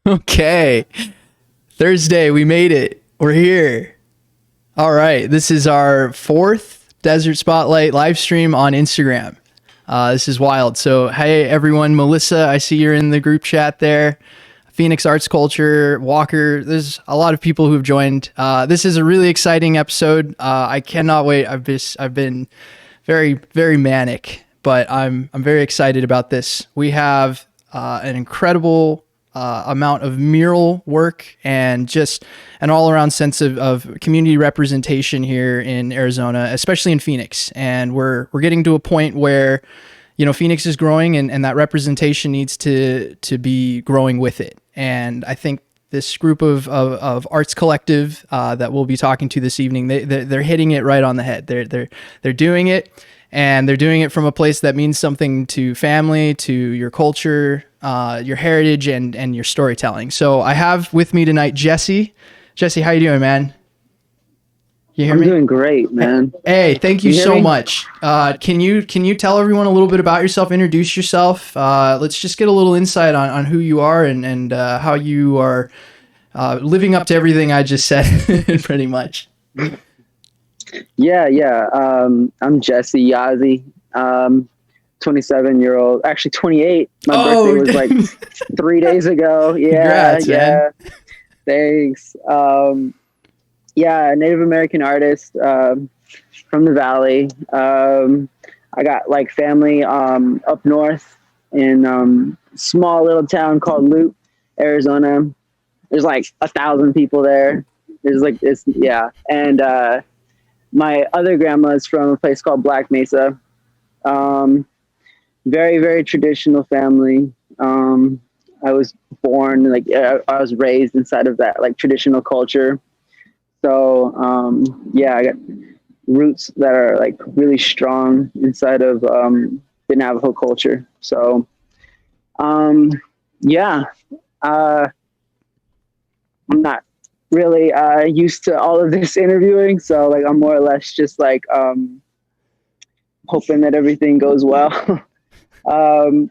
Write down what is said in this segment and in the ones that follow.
Okay. Thursday, we made it. We're here. All right. This is our fourth Desert Spotlight live stream on Instagram. This is wild. So, hey, everyone. Melissa, I see you're in the group chat there. Phoenix Arts Culture, Walker. There's a lot of people who've joined. This is a really exciting episode. I cannot wait. I've been very, very manic, but I'm very excited about this. We have an incredible amount of mural work and just an all-around sense of community representation here in Arizona, especially in Phoenix. And we're getting to a point where, you know, Phoenix is growing, and that representation needs to be growing with it. And I think this group of arts collective that we'll be talking to this evening, they're hitting it right on the head. They're doing it, and they're doing it from a place that means something to family, to your culture, your heritage, and your storytelling. So I have with me tonight Jesse. Jesse, how you doing, man? You hear I'm me? doing great, man. Hey, thank you You hear so me? much. Can you tell everyone a little bit about yourself? Introduce yourself. Let's just get a little insight on who you are and how you are living up to everything I just said, pretty much. Yeah. I'm Jesse Yazzie. 27-year-old, actually 28. My birthday was like 3 days ago. Yeah, Congrats, yeah. man. Thanks. Yeah, Native American artist from the Valley. I got like family up north in small little town called Loop, Arizona. There's like 1,000 people there. There's like this, yeah. And my other grandma is from a place called Black Mesa. Very, very traditional family. I was born, like, I was raised inside of that, like, traditional culture. So, yeah, I got roots that are, like, really strong inside of the Navajo culture. So, yeah, I'm not really used to all of this interviewing. So, like, I'm more or less just, like, hoping that everything goes well. um,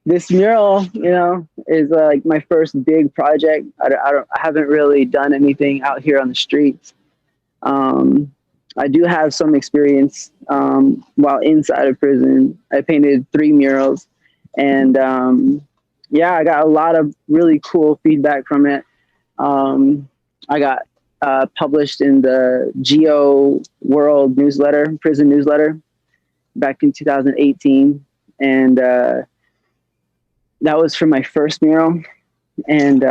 this mural, you know, is like my first big project. I haven't really done anything out here on the streets. I do have some experience while inside of prison. I painted 3 murals, and yeah, I got a lot of really cool feedback from it. I got published in the Geo World newsletter, prison newsletter, back in 2018, and that was for my first mural. And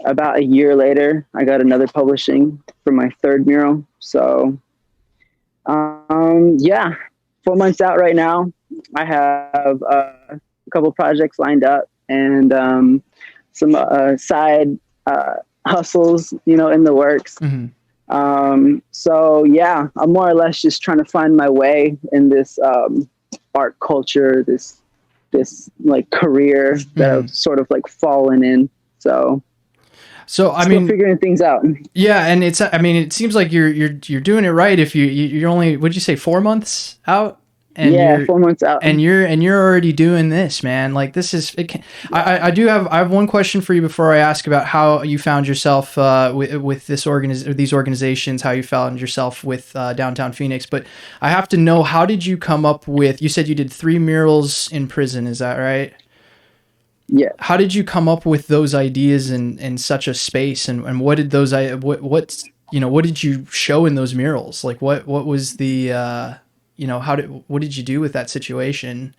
about a year later, I got another publishing for my third mural. So yeah, 4 months out right now. I have a couple projects lined up, and some side hustles, you know, in the works. So yeah, I'm more or less just trying to find my way in this art culture, this like career that I've sort of like fallen in. So I still mean, figuring things out. yeah, and I mean, it seems like you're doing it right. If you're only, what'd you say, 4 months out, and Yeah, 4 months out. you're already doing this, man. Like, this is it. I have one question for you before I ask about how you found yourself with these organizations, how you found yourself with downtown Phoenix. But I have to know, how did you come up with? You said you did 3 murals in prison. Is that right? Yeah. How did you come up with those ideas in such a space, and what did those what you know, what did you show in those murals? Like, what was the you know, what did you do with that situation?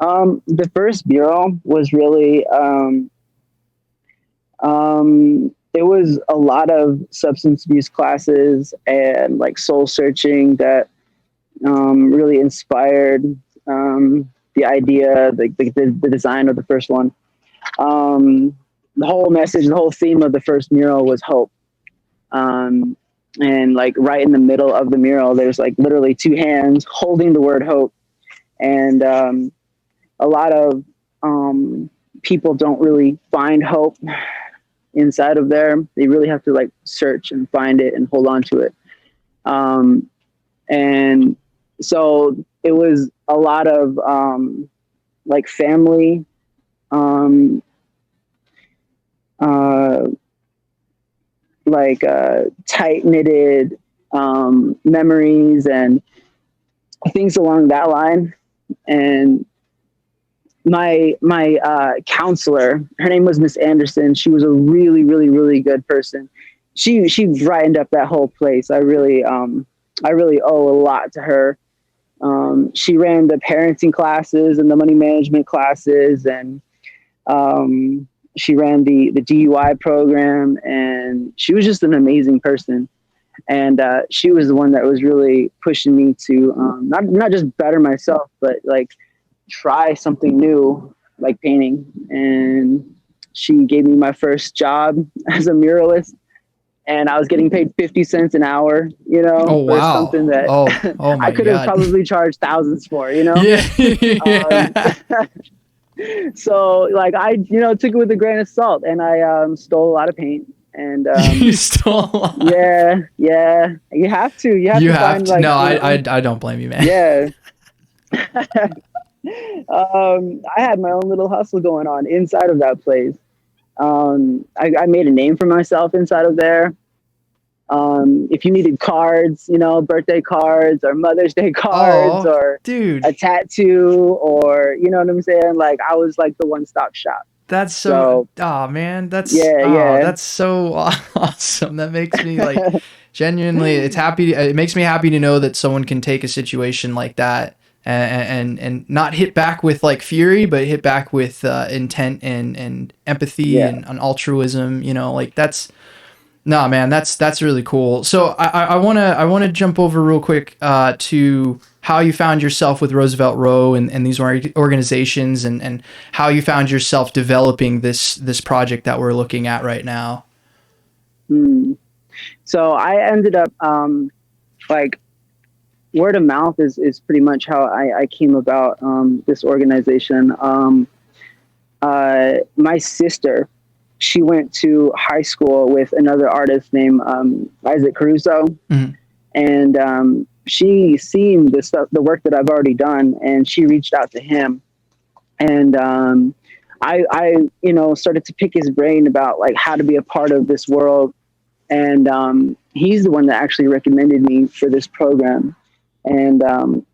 The first mural was really it was a lot of substance abuse classes and like soul searching that really inspired the idea, the design of the first one. The whole message, the whole theme of the first mural was hope. And like right in the middle of the mural, there's like literally 2 hands holding the word hope. And a lot of people don't really find hope inside of there. They really have to like search and find it and hold on to it. And so it was a lot of like family um, uh, tight knitted memories and things along that line. And my counselor, her name was Miss Anderson. She was a really, really, really good person. She brightened up that whole place. I really owe a lot to her. She ran the parenting classes and the money management classes, and she ran the DUI program, and she was just an amazing person. And she was the one that was really pushing me to not just better myself, but like try something new, like painting. And she gave me my first job as a muralist, and I was getting paid 50 cents an hour, you know, Oh, for wow. something that Oh I my could have God. probably charged thousands for, you know? Yeah. Um, Yeah. so like I, you know, took it with a grain of salt, and I stole a lot of paint. And You stole a lot. yeah, you have You to have find to. like, No, you know, I don't blame you, man. yeah. I had my own little hustle going on inside of that place. I made a name for myself inside of there. If you needed cards, you know, birthday cards or Mother's Day cards Oh, or dude. a tattoo, or, you know what I'm saying? Like I was like the one-stop shop. That's so, So oh man, yeah, yeah. that's so awesome. That makes me like genuinely, it makes me happy to know that someone can take a situation like that and not hit back with like fury, but hit back with intent and empathy Yeah. and altruism, you know, like that's, no, man, that's really cool. So I wanna jump over real quick to how you found yourself with Roosevelt Row and these organizations and how you found yourself developing this project that we're looking at right now. Hmm. So I ended up like word of mouth is pretty much how I came about this organization. My sister, she went to high school with another artist named Isaac Caruso, Mhm. and she seen the work that I've already done, and she reached out to him, and I you know, started to pick his brain about like how to be a part of this world, and he's the one that actually recommended me for this program. And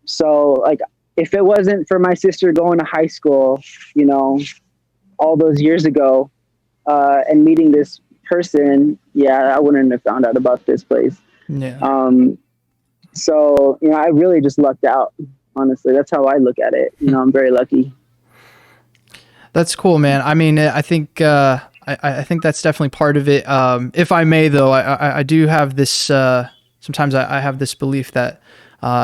so like if it wasn't for my sister going to high school, you know, all those years ago, and meeting this person, yeah, I wouldn't have found out about this place. Yeah. Um, so, you know, I really just lucked out. Honestly, that's how I look at it. You know, I'm very lucky. That's cool, man. I mean, I think I think that's definitely part of it. If I may, though, I do have this. Sometimes I have this belief that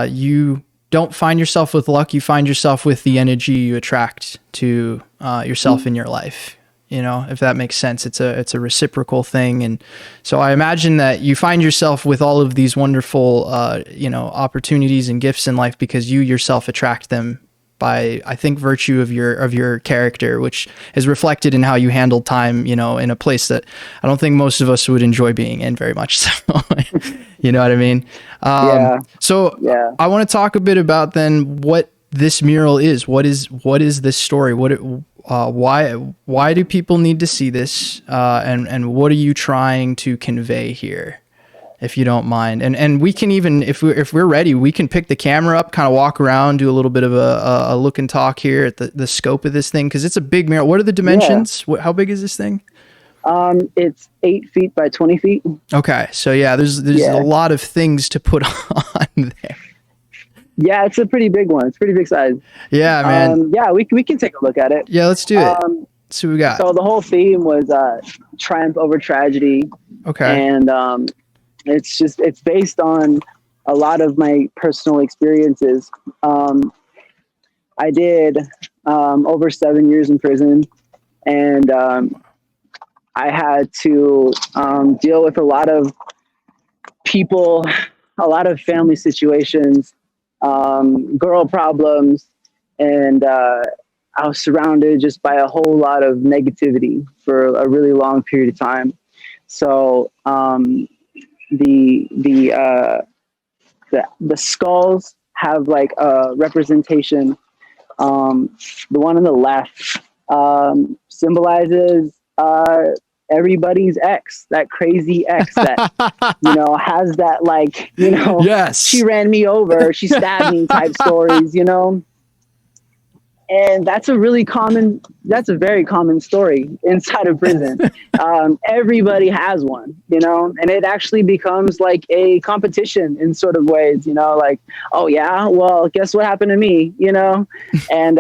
you don't find yourself with luck; you find yourself with the energy you attract to yourself in your life. You know, if that makes sense, it's a reciprocal thing, and so I imagine that you find yourself with all of these wonderful you know, opportunities and gifts in life because you yourself attract them by, I think, virtue of your character, which is reflected in how you handle time, you know, in a place that I don't think most of us would enjoy being in very much. So, you know what I mean? Yeah, So yeah. I want to talk a bit about then what this mural is. What is this story? Why do people need to see this? And what are you trying to convey here? If you don't mind, and we can even, if we're ready, we can pick the camera up, kind of walk around, do a little bit of a look and talk here at the scope of this thing, because it's a big mural. What are the dimensions? How big is this thing? It's 8 feet by 20 feet. Okay, so yeah, there's a Yeah, lot of things to put on there. yeah. It's a pretty big one. It's pretty big size. Yeah, man. Yeah, we can take a look at it. Yeah, let's do it. Um, See what we got. so the whole theme was triumph over tragedy, Okay. and it's based on a lot of my personal experiences. I did over 7 years in prison, and I had to deal with a lot of people, a lot of family situations, girl problems, and I was surrounded just by a whole lot of negativity for a really long period of time. So the the uh, the skulls have like a representation. The one on the left symbolizes everybody's ex, that crazy ex that, has that, like, Yes. she ran me over, she stabbed me type stories, and that's a very common story inside of prison. Everybody has one, and it actually becomes like a competition in sort of ways, like, oh yeah, well, guess what happened to me, and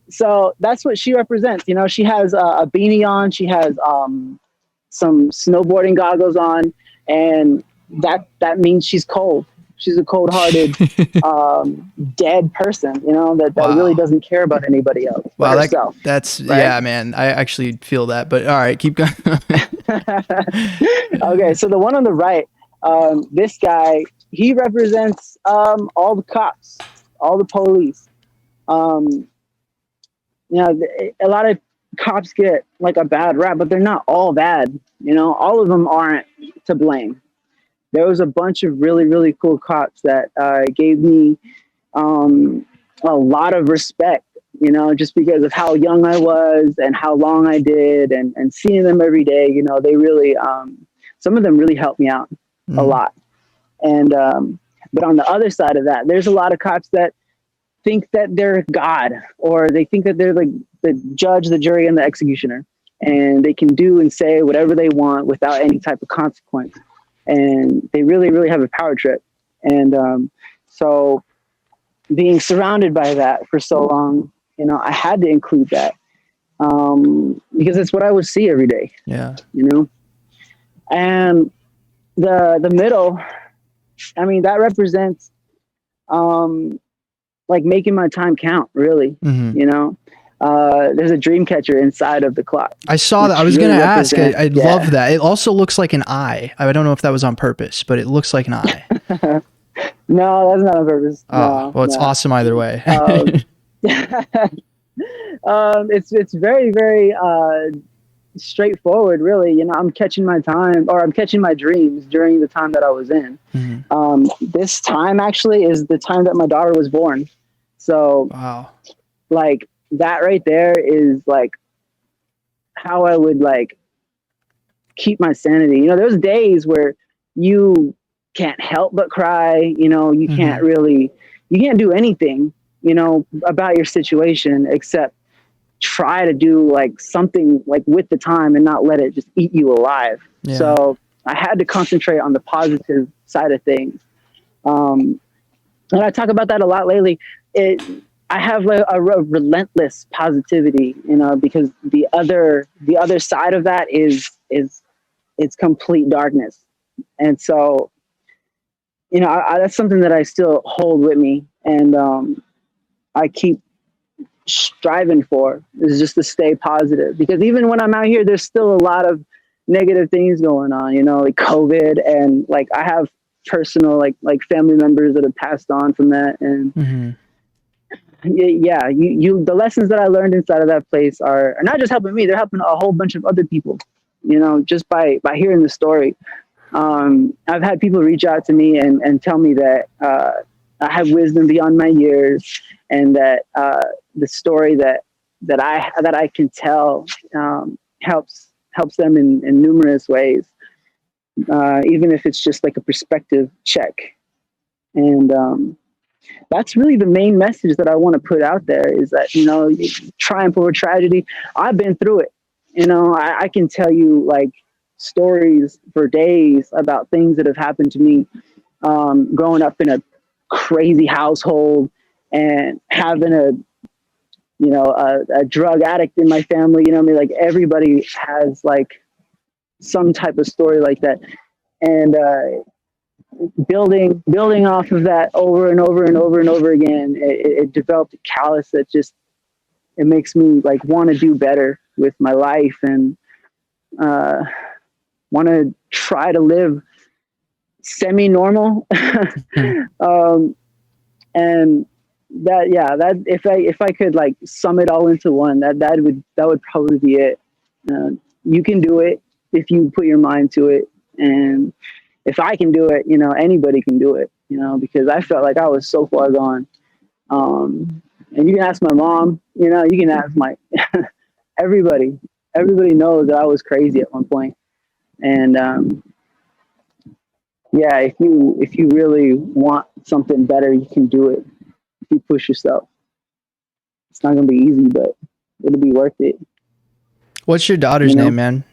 so that's what she represents. She has a beanie on, she has some snowboarding goggles on, and that means she's cold. She's a cold-hearted, dead person, that really doesn't care about anybody else but herself. That's right? Yeah, man. I actually feel that. But all right, keep going. Okay, so the one on the right, this guy, he represents all the cops, all the police. A lot of cops get like a bad rap, but they're not all bad. All of them aren't to blame. There was a bunch of really, really cool cops that gave me a lot of respect, just because of how young I was and how long I did, and seeing them every day, they really, some of them really helped me out a lot. And, but on the other side of that, there's a lot of cops that think that they're God, or they think that they're the judge, the jury, and the executioner, and they can do and say whatever they want without any type of consequence. And they really, really have a power trip. And so being surrounded by that for so long, I had to include that because it's what I would see every day. Yeah. And the middle, I mean, that represents like making my time count, really. There's a dream catcher inside of the clock. I saw that. I was going to ask. I love that. It also looks like an eye. I don't know if that was on purpose, but it looks like an eye. No, that's not on purpose. Oh, well, it's awesome either way. It's very, very straightforward, really. I'm catching my time, or I'm catching my dreams during the time that I was in. This time actually is the time that my daughter was born. So, like, that right there is like how I would like keep my sanity. There's days where you can't help but cry. You can't do anything, about your situation except try to do like something like with the time and not let it just eat you alive. Yeah. So I had to concentrate on the positive side of things. And I talk about that a lot lately. I have like a relentless positivity, because the other side of that is it's complete darkness. And so, that's something that I still hold with me, and I keep striving for, is just to stay positive, because even when I'm out here, there's still a lot of negative things going on, like COVID, and like I have personal like family members that have passed on from that, and the lessons that I learned inside of that place are not just helping me, they're helping a whole bunch of other people, just by hearing the story. I've had people reach out to me and tell me that I have wisdom beyond my years, and that the story that I can tell helps them in numerous ways, even if it's just like a perspective check. And that's really the main message that I want to put out there, is that, triumph over tragedy. I've been through it. I can tell you like stories for days about things that have happened to me, growing up in a crazy household and having a drug addict in my family. Like everybody has like some type of story like that. And, building off of that over and over and over and over again, it developed a callus that just, it makes me like want to do better with my life, and want to try to live semi-normal. And that if I could like sum it all into one, that would probably be it. You can do it if you put your mind to it, and if I can do it, anybody can do it, because I felt like I was so far gone. And you can ask my mom, you know, you can ask my everybody. Everybody knows that I was crazy at one point. And yeah, if you really want something better, you can do it. If you push yourself, it's not gonna be easy, but it'll be worth it. What's your daughter's You know? name, man?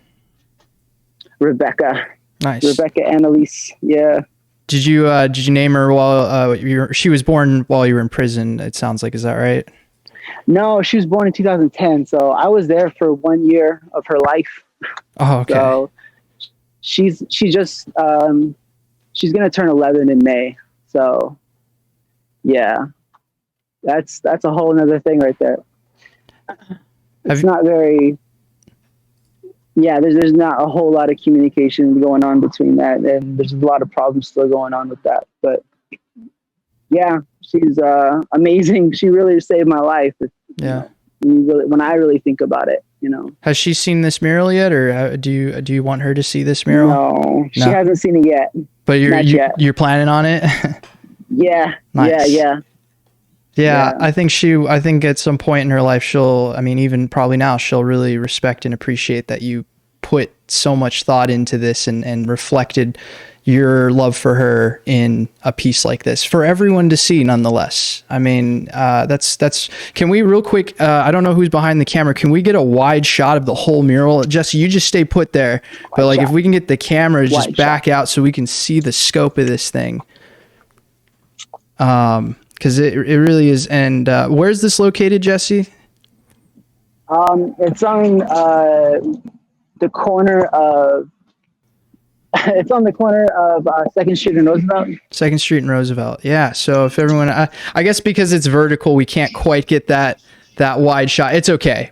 Rebecca. Nice. Rebecca Annalise. Yeah. Did you name her while she was born while you were in prison? It sounds like, is that right? No, she was born in 2010, so I was there for 1 year of her life. Oh, okay. So she's gonna turn 11 in May. So yeah, that's a whole nother thing right there. It's not very. Yeah, there's not a whole lot of communication going on between that, and there's a lot of problems still going on with that. But yeah, she's amazing. She really saved my life. Yeah. When I really think about it, you know. Has she seen this mural yet, or do you want her to see this mural? No, she hasn't seen it yet. But you're planning on it. Yeah. Nice. Yeah. I think at some point in her life, even probably now, she'll really respect and appreciate that you put so much thought into this and reflected your love for her in a piece like this for everyone to see, nonetheless. I mean, can we real quick, I don't know who's behind the camera. Can we get a wide shot of the whole mural? Jesse, you just stay put there. But like, if we can get the camera just back out so we can see the scope of this thing. Because it really is. And where's this located, Jesse? It's on the corner of. It's on the corner of 2nd Street and Roosevelt. 2nd Street and Roosevelt. Yeah. So if everyone, I guess because it's vertical, we can't quite get that wide shot. It's okay.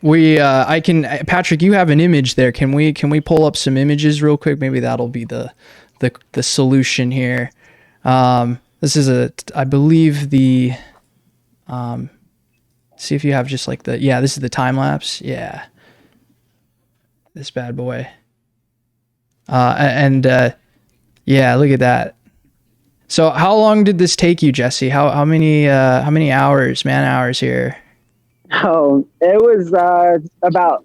Patrick, you have an image there. Can we pull up some images real quick? Maybe that'll be the solution here. This is I believe see if you have just like this is the time lapse. Yeah. This bad boy. Yeah, look at that. So how long did this take you, Jesse? How many hours, man hours here? Oh, it was about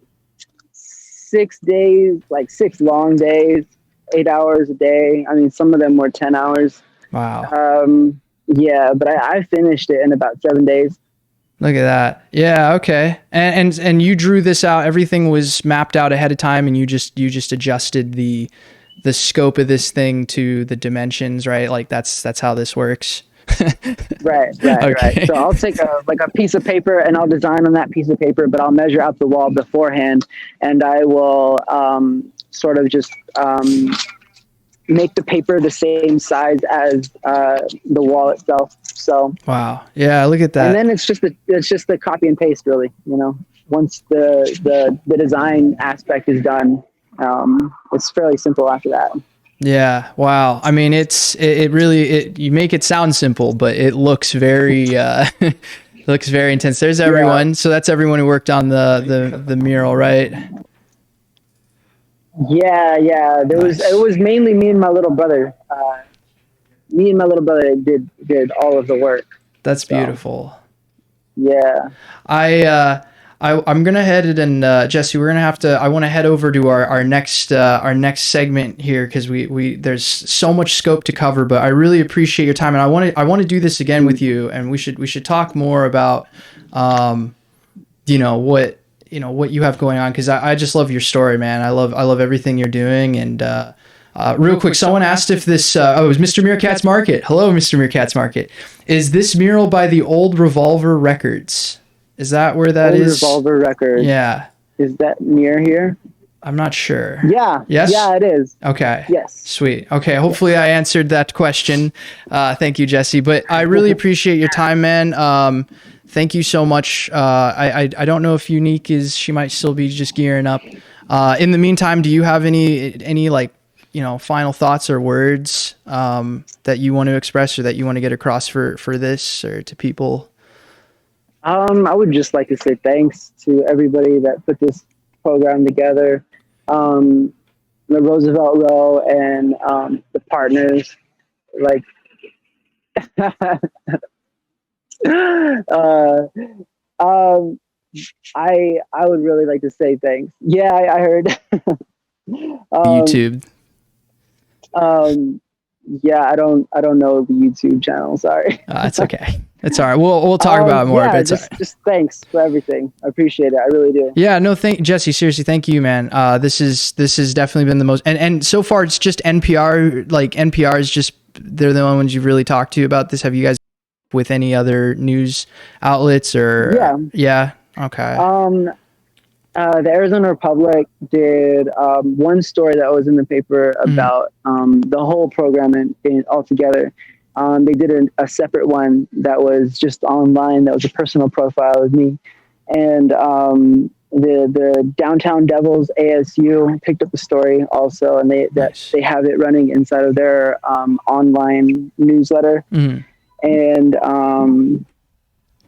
6 days, like 6 long days, 8 hours a day. I mean, some of them were 10 hours. Wow. Yeah, but I finished it in about 7 days. Look at that. Yeah. Okay. And you drew this out. Everything was mapped out ahead of time, and you just adjusted the scope of this thing to the dimensions, right? Like that's how this works. Right. So I'll take a piece of paper and I'll design on that piece of paper, but I'll measure out the wall beforehand, and I will sort of just make the paper the same size as the wall itself. So wow, yeah, look at that. And then it's just the copy and paste, really. You know, once the design aspect is done, it's fairly simple after that. Yeah. Wow. I mean, it really you make it sound simple, but it looks very looks very intense. There's everyone. Yeah. So that's everyone who worked on the mural, right? Yeah. It was mainly me and my little brother. Me and my little brother did all of the work. That's beautiful. Yeah. I'm gonna head and Jesse, we're gonna have to. I want to head over to our next segment here because we there's so much scope to cover. But I really appreciate your time, and I want to do this again with you, and we should talk more about what you have going on, because I just love your story, man. I love everything you're doing. And real quick, someone asked if this it was Mr. Meerkat's Market. Hello, Mr. Meerkat's Market. Is this mural by the Old Revolver Records? Is that where that Old is? Revolver Records. Yeah. Is that near here? I'm not sure. Yeah. Yes? Yeah, it is. Okay. Yes. Sweet. Okay. Hopefully I answered that question. Thank you, Jesse. But I really appreciate your time, man. Thank you so much. I don't know if she might still be just gearing up. In the meantime, do you have any like, final thoughts or words that you want to express or that you want to get across for this or to people? I would just like to say thanks to everybody that put this program together, the Roosevelt Row and the partners, like Um, I would really like to say thanks. Yeah, I heard. YouTube. Yeah, I don't know the YouTube channel. Sorry. It's okay. It's all right. We'll talk about it more. Yeah, But it's all right. just thanks for everything. I appreciate it. I really do. Yeah, no, Jesse, seriously, thank you, man. This has definitely been the most, and so far it's just NPR. Like NPR is just, they're the only ones you've really talked to about this. Have you guys with any other news outlets or? Yeah. Okay. The Arizona Republic did one story that was in the paper about the whole program in altogether. They did a separate one that was just online. That was a personal profile of me, and the Downtown Devils ASU picked up the story also, and they have it running inside of their online newsletter. And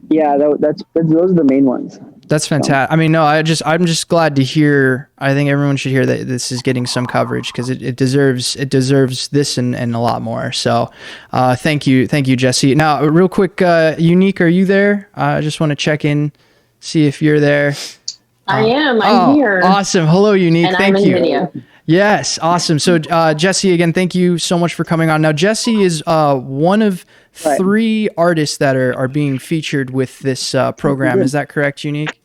yeah, those are the main ones. That's fantastic. I mean, no, I'm just glad to hear. I think everyone should hear that this is getting some coverage, because it deserves this and a lot more. So, thank you, Jesse. Now, real quick, Unique, are you there? I just want to check in, see if you're there. I am. I'm here. Awesome. Hello, Unique. And thank I'm in you. Video. Yes, awesome. So, Jesse, again, thank you so much for coming on. Now, Jesse is one of 3 artists that are being featured with this program. Is that correct, Unique?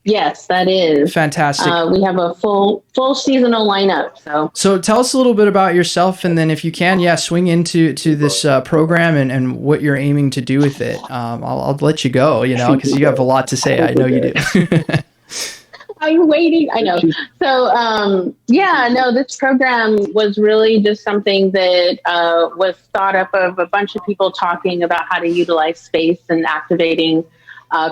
Yes, that is fantastic. We have a full seasonal lineup. So tell us a little bit about yourself, and then if you can, swing into this program and what you're aiming to do with it. I'll let you go, because you have a lot to say. I know you do. I'm waiting. I know. So, this program was really just something that was thought up of a bunch of people talking about how to utilize space and activating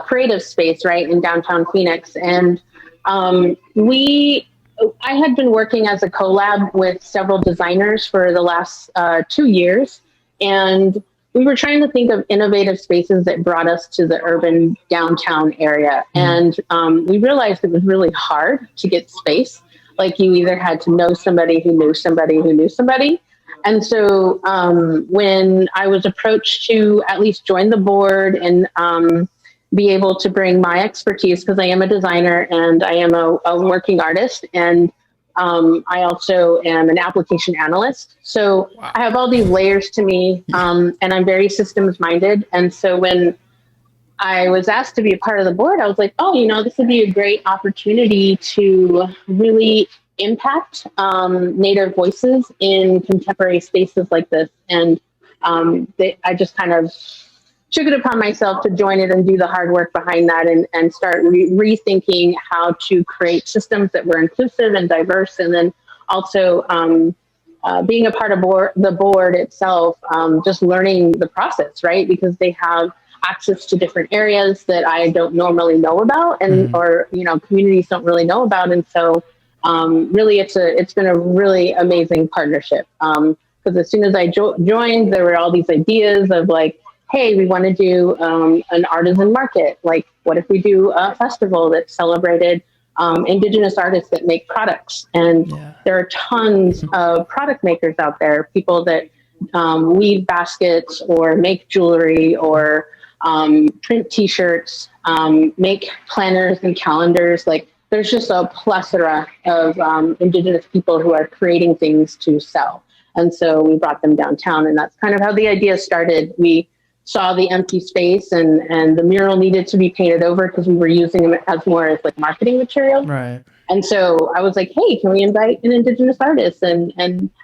creative space, right, in downtown Phoenix. And I had been working as a collab with several designers for the last 2 years. And we were trying to think of innovative spaces that brought us to the urban downtown area. And we realized it was really hard to get space. Like, you either had to know somebody who knew somebody who knew somebody. And so when I was approached to at least join the board and be able to bring my expertise, because I am a designer and I am a working artist, and I also am an application analyst. So I have all these layers to me, and I'm very systems minded. And so when I was asked to be a part of the board, I was like, this would be a great opportunity to really impact Native voices in contemporary spaces like this. And I just kind of took it upon myself to join it and do the hard work behind that, and start rethinking how to create systems that were inclusive and diverse. And then also being a part of the board itself, just learning the process, right? Because they have access to different areas that I don't normally know about, and or communities don't really know about. And so really it's been a really amazing partnership, because as soon as I joined, there were all these ideas of like, hey, we want to do an artisan market. Like, what if we do a festival that celebrated Indigenous artists that make products? And there are tons of product makers out there, people that weave baskets or make jewelry or print T-shirts, make planners and calendars. Like, there's just a plethora of Indigenous people who are creating things to sell. And so we brought them downtown, and that's kind of how the idea started. We saw the empty space, and the mural needed to be painted over because we were using them as more as like marketing material. Right. And so I was like, hey, can we invite an Indigenous artist and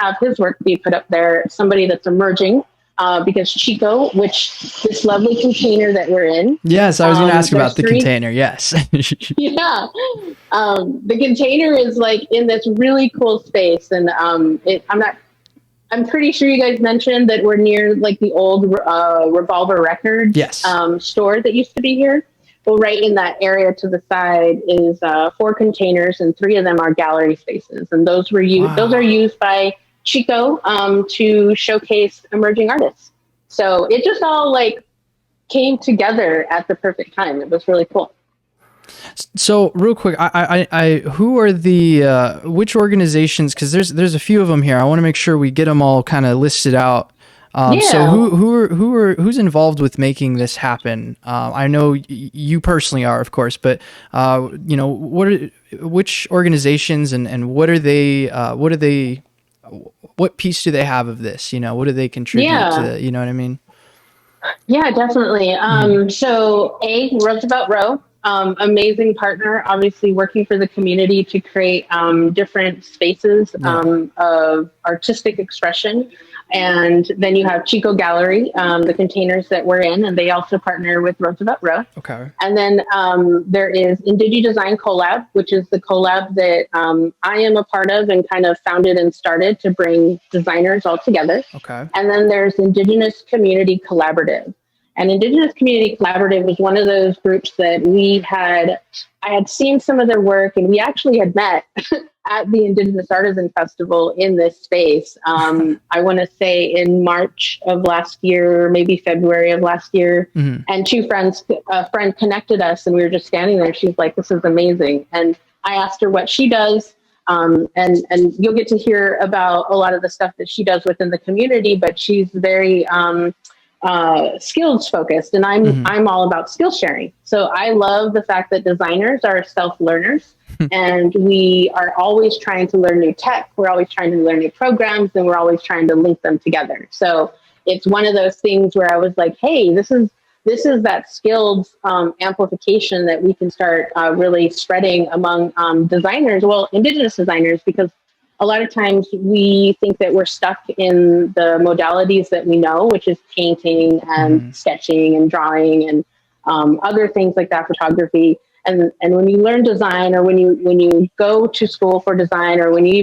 have his work be put up there? Somebody that's emerging, because Chico, which this lovely container that we're in. Yes, I was going to ask about the container. Yes. Yeah. The container is like in this really cool space. And I'm pretty sure you guys mentioned that we're near like the old Revolver Records store that used to be here. Well, right in that area to the side is 4 containers, and 3 of them are gallery spaces. And those are used by Chico to showcase emerging artists. So it just all like came together at the perfect time. It was really cool. So real quick, who are the which organizations? Because there's a few of them here. I want to make sure we get them all kind of listed out. So Yeah. who's involved with making this happen? I know you personally are, of course, but which organizations and what piece do they have of this? What do they contribute to Yeah. the, you know what I mean? Yeah, definitely. Hmm. So Roosevelt Row, amazing partner, obviously working for the community to create different spaces Yeah. of artistic expression. And then you have Chico Gallery, the containers that we're in, and they also partner with Roosevelt Row. Okay. And then there is Indigi Design Collab, which is the collab that I am a part of and kind of founded and started to bring designers all together. Okay. And then there's Indigenous Community Collaborative. And Indigenous Community Collaborative was one of those groups that I had seen some of their work, and we actually had met at the Indigenous Artisan Festival in this space. I want to say in March of last year, maybe February of last year. Mm-hmm. And a friend connected us, and we were just standing there. She's like, "This is amazing." And I asked her what she does. And you'll get to hear about a lot of the stuff that she does within the community, but she's very skills focused, and I'm all about skill sharing. So I love the fact that designers are self learners, and we are always trying to learn new tech. We're always trying to learn new programs, and we're always trying to link them together. So it's one of those things where I was like, hey, this is that skills amplification that we can start really spreading among designers, well, Indigenous designers, because a lot of times we think that we're stuck in the modalities that we know, which is painting and sketching and drawing and other things like that, photography. And when you learn design, or when you go to school for design, or when you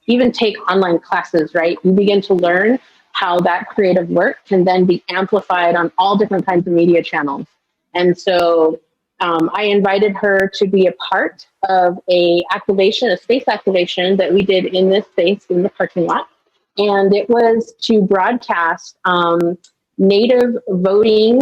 even take online classes, right, you begin to learn how that creative work can then be amplified on all different kinds of media channels. And so I invited her to be a part of a space activation that we did in this space in the parking lot. And it was to broadcast Native voting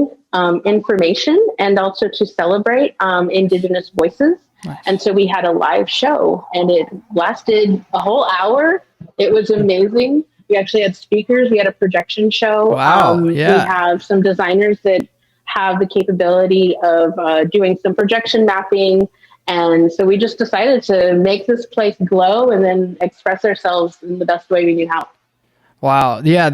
information, and also to celebrate Indigenous voices. Nice. And so we had a live show, and it lasted a whole hour. It was amazing. We actually had speakers. We had a projection show. Wow. Yeah. We have some designers that have the capability of doing some projection mapping. And so we just decided to make this place glow and then express ourselves in the best way we knew how. Wow. Yeah,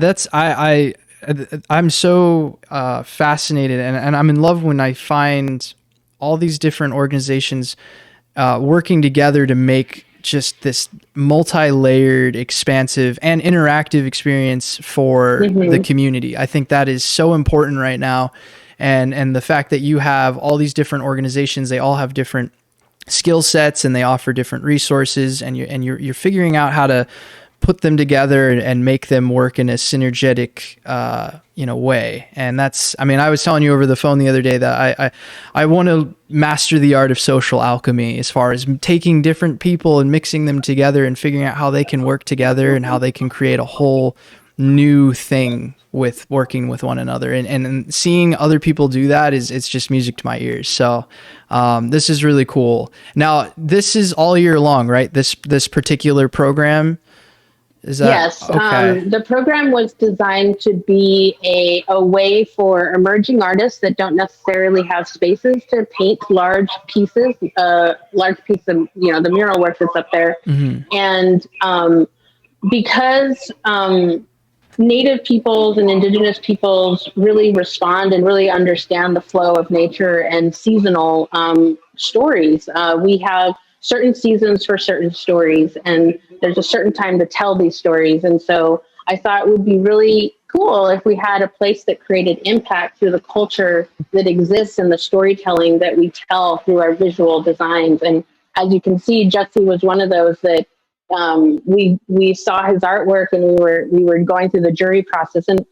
I'm so fascinated, and I'm in love when I find all these different organizations working together to make just this multi-layered, expansive, and interactive experience for the community. I think that is so important right now. And the fact that you have all these different organizations, they all have different skill sets and they offer different resources, and you're figuring out how to put them together and make them work in a synergetic, way. And I was telling you over the phone the other day that I want to master the art of social alchemy, as far as taking different people and mixing them together and figuring out how they can work together and how they can create a whole new thing with working with one another, and seeing other people do that it's just music to my ears. So this is really cool. Now, this is all year long, right? This particular program? Is that, yes. Okay. The program was designed to be a way for emerging artists that don't necessarily have spaces to paint large pieces of, the mural work that's up there. And because Native peoples and Indigenous peoples really respond and really understand the flow of nature and seasonal stories. We have certain seasons for certain stories, and there's a certain time to tell these stories. And so I thought it would be really cool if we had a place that created impact through the culture that exists and the storytelling that we tell through our visual designs. And as you can see, Jesse was one of those that we saw his artwork, and we were going through the jury process. And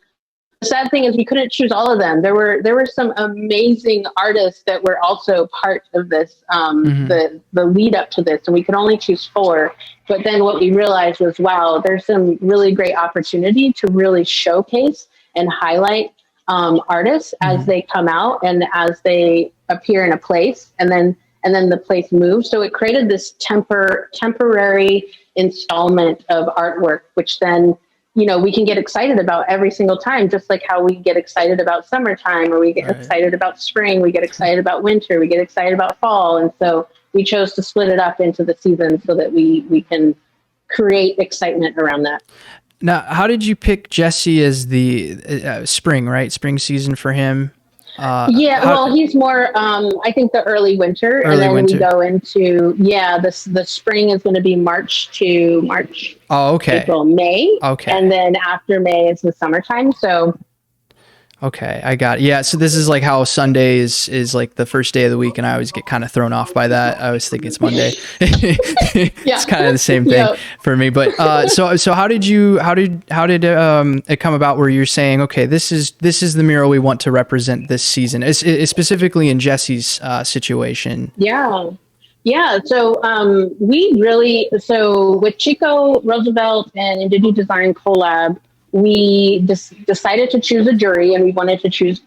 the sad thing is we couldn't choose all of them. There were some amazing artists that were also part of this, the lead up to this, and we could only choose 4. But then what we realized was, wow, there's some really great opportunity to really showcase and highlight artists as they come out and as they appear in a place, and then the place moves. So it created this temporary installment of artwork, which then we can get excited about every single time, just like how we get excited about summertime, or we get excited about spring, we get excited about winter, we get excited about fall. And so we chose to split it up into the seasons so that we can create excitement around that. Now, how did you pick Jesse as the spring, right? Spring season for him? Well, he's more, I think the early winter, and then we go into, the spring is going to be March. Oh, okay. April, May. Okay. And then after May is the summertime. So. Okay, I got it. Yeah, so this is like how Sunday is like the first day of the week, and I always get kind of thrown off by that. I always think it's Monday. It's kind of the same thing for me. But so how did it come about where you're saying, okay, this is the mural we want to represent this season, specifically in Jesse's situation? Yeah. So with Chico, Roosevelt, and Indigenous Design Collab, we decided to choose a jury, and we wanted to choose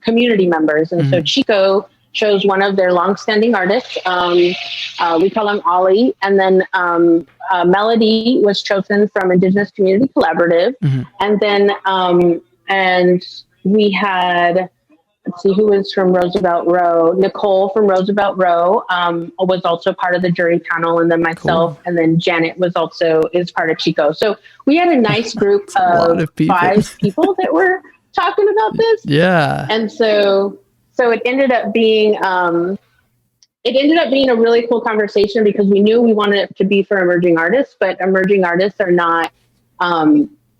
community members. And so Chico chose one of their longstanding artists. We call him Ollie. And then Melody was chosen from Indigenous Community Collaborative. And then and we had, let's see, who was from Roosevelt Row. Nicole from Roosevelt Row was also part of the jury panel, and then myself, and then Janet is part of Chico. So we had a nice group of 5 people that were talking about this. Yeah. And so it ended up being a really cool conversation, because we knew we wanted it to be for emerging artists, but emerging artists are not,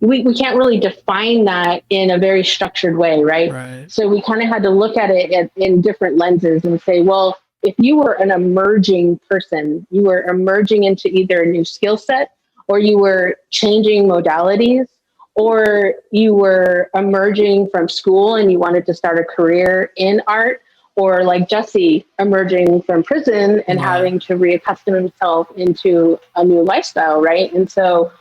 we can't really define that in a very structured way, right? So we kind of had to look at it in different lenses and say, well, if you were an emerging person, you were emerging into either a new skill set, or you were changing modalities, or you were emerging from school and you wanted to start a career in art, or like Jesse emerging from prison and having to reaccustom himself into a new lifestyle, right? And so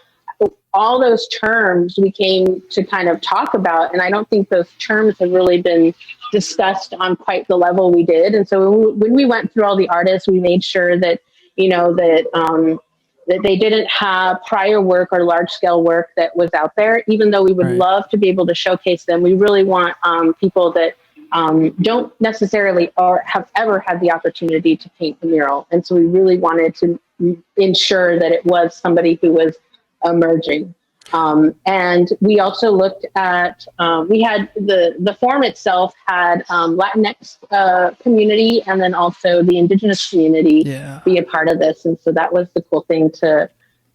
all those terms we came to kind of talk about, and I don't think those terms have really been discussed on quite the level we did. And so when we went through all the artists, we made sure that, that they didn't have prior work or large scale work that was out there, even though we would love to be able to showcase them. We really want people that don't necessarily or have ever had the opportunity to paint the mural. And so we really wanted to ensure that it was somebody who was emerging. And we also looked at, we had the form itself had Latinx community, and then also the Indigenous community be a part of this. And so that was the cool thing, to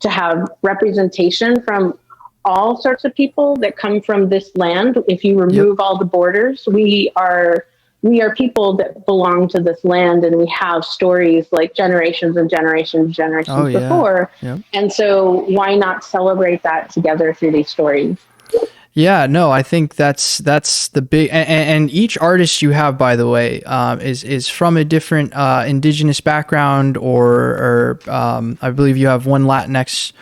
have representation from all sorts of people that come from this land. If you remove all the borders, we are people that belong to this land, and we have stories like generations and generations before. And so why not celebrate that together through these stories? Yeah, no, I think that's the big, and each artist you have, by the way, is from a different Indigenous background, or I believe you have one Latinx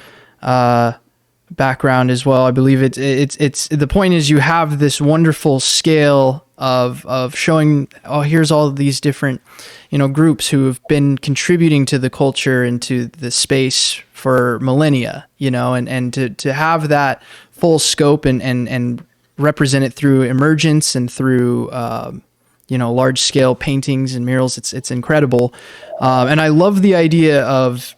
background as well. I believe it's the point is you have this wonderful scale of showing, here's all of these different, groups who have been contributing to the culture and to the space for millennia, and to have that full scope and represent it through emergence and through, large scale paintings and murals. It's incredible. And I love the idea of,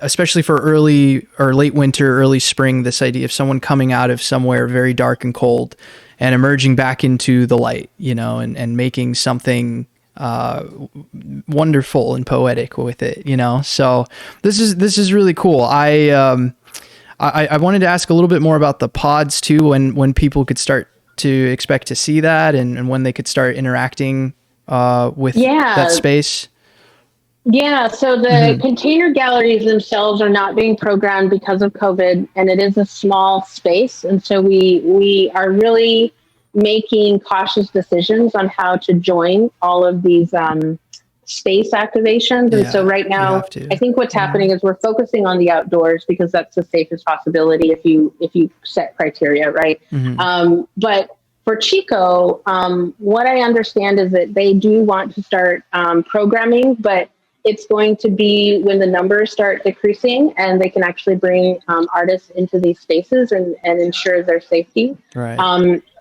especially for early or late winter, early spring, this idea of someone coming out of somewhere very dark and cold and emerging back into the light, and making something wonderful and poetic with it, So this is really cool. I wanted to ask a little bit more about the pods too, when people could start to expect to see that, and when they could start interacting with that space. Yeah, so the container galleries themselves are not being programmed because of COVID, and it is a small space. And so we are really making cautious decisions on how to join all of these space activations. And so right now, I think what's happening is we're focusing on the outdoors, because that's the safest possibility if you set criteria, right? But for Chico, what I understand is that they do want to start programming, but it's going to be when the numbers start decreasing and they can actually bring artists into these spaces and ensure their safety. Right.